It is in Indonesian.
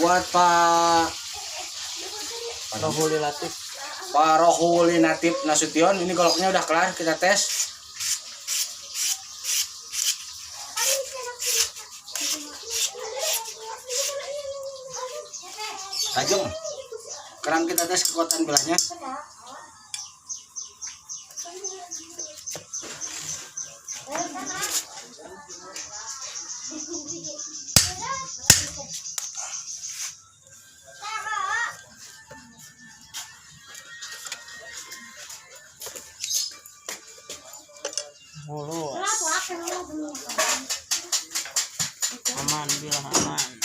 buat Pak Rohuli Latif Nasution. Ini goloknya udah kelar, kita tes. Tajam. Sekarang kita tes kekuatan bilahnya. Mulu. Aman, bilah aman.